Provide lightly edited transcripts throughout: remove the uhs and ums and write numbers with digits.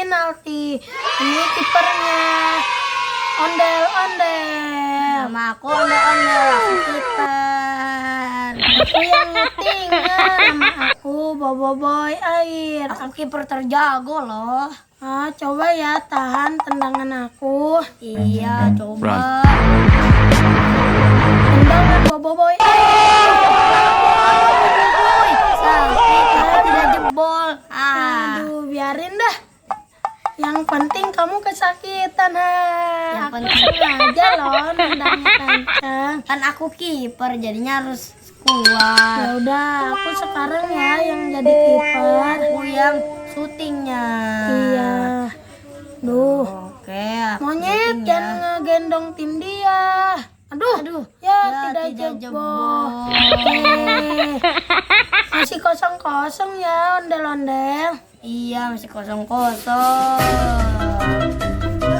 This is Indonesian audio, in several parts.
penalti. Ini kipernya. Ondel-ondel. Nama aku ondel-ondel, aku kiper. Aku yang ngetinggal. Nama aku Boboiboy Air. Aku kiper terjago loh. Coba ya tahan tendangan aku. Iya, coba. Tendangan Boboiboy Air. Sampai kita tidak jebol. Aduh, biarin dah. Yang penting kamu kesakitan, Yang aku penting- sengaja loh nendangnya kencang. Kan aku kiper, jadinya harus kuat. Ya udah, aku sekarang ya yang jadi kiper. Aku yang syutingnya. Iya. Duh, Oke, aku monyet syuting ya. jangan ngegendong tim dia. Aduh, ya, tidak jebol. Oke. Masih kosong-kosong ya ondel-ondel. Iya, masih kosong.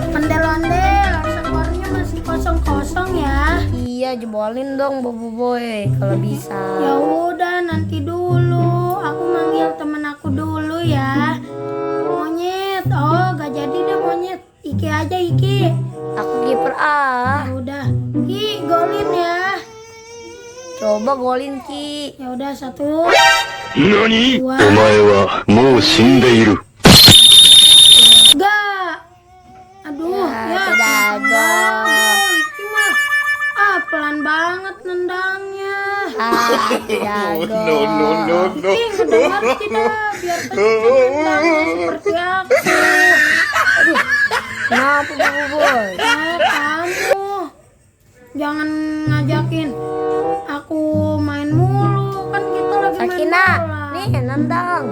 Ondel-ondel, skornya masih kosong-kosong ya. Iya, jebolin dong Boboiboy kalau bisa. Ya udah, nanti dulu. Aku manggil temen aku dulu ya. Monyet, gak jadi deh monyet. Iki aja Iki. Aku kiper Ya udah, Ki golin ya. Coba golin Ki. Ya udah 1. 何 Dua. お前はもう死んでいる。 Gak. Aduh, ya. tidak gol. Iki mah. Pelan banget nendangnya. Jago. Iki ngedengar tidak biar nendangnya seperti aku. Kenapa Boboiboy? Kamu jangan ngajakin aku main mulu, kan kita lagi main Sakina, bola. nih nendang.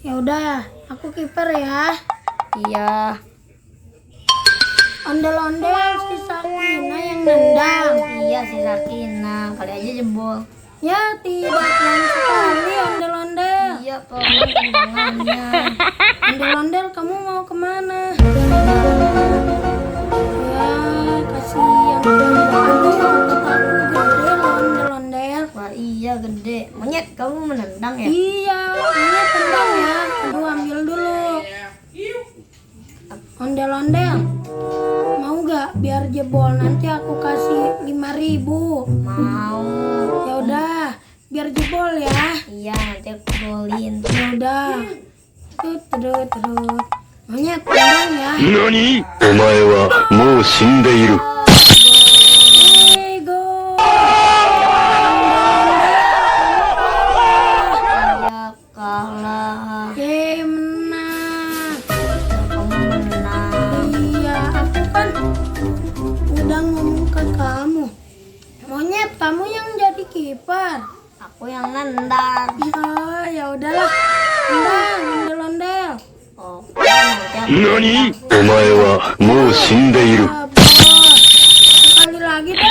Ya udah, aku kiper ya. Iya. Ondel-ondel si Sakina yang nendang. Iya si Sakina, kali aja jebol. Ya tidak pelan sekali ondel-ondel. Iya pelan tendangannya. Ondel-ondel kamu mau kemana? Ya kasihan. Aduh, otot aku gede loh ondel-ondel. Wah iya gede. Monyet kamu menendang ya? Iya, ini tendang ya. Aduh, ambil dulu. Ondel-ondel. Mau gak biar jebol? Nanti aku kasih 5.000. Mau. Ya udah, biar jebol ya. Iya nanti aku golin. Ya udah. Terus. Monyet tendang ya. 何お前はもう死んでいる。 Hey, go. Iya kalah. Yeay, menang. Kamu menang. Iya, aku kan udah ngomong ke kamu. Monyet, kamu yang jadi kiper. Aku yang nendang. Ya udahlah. Tendang, ondel-ondel. Oke nanti aku 何お前はもう死んでいる。 Bos. Sekali lagi deh.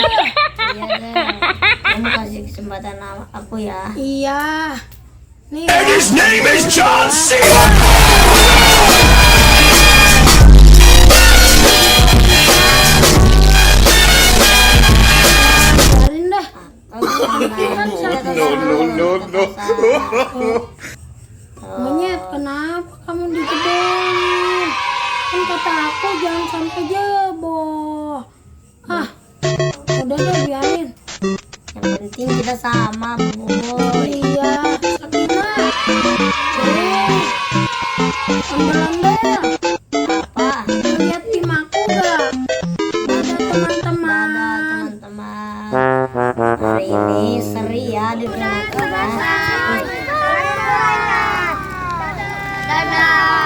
Iya deh. Kamu kasih kesempatan aku ya. Iya. Nih. His name is John C. Biarin dah. No. Monyet, kenapa kamu dijebolin? Kan kata aku jangan sampai jebol. Udah deh biarin. Yang penting kita sama Boboiboy. Iya, Sakina. Ondel-ondel. Apa? Lihat tim aku gak? Ada teman-teman. Dadah teman-teman. Hari ini seri ya di rumah kita. Dadah.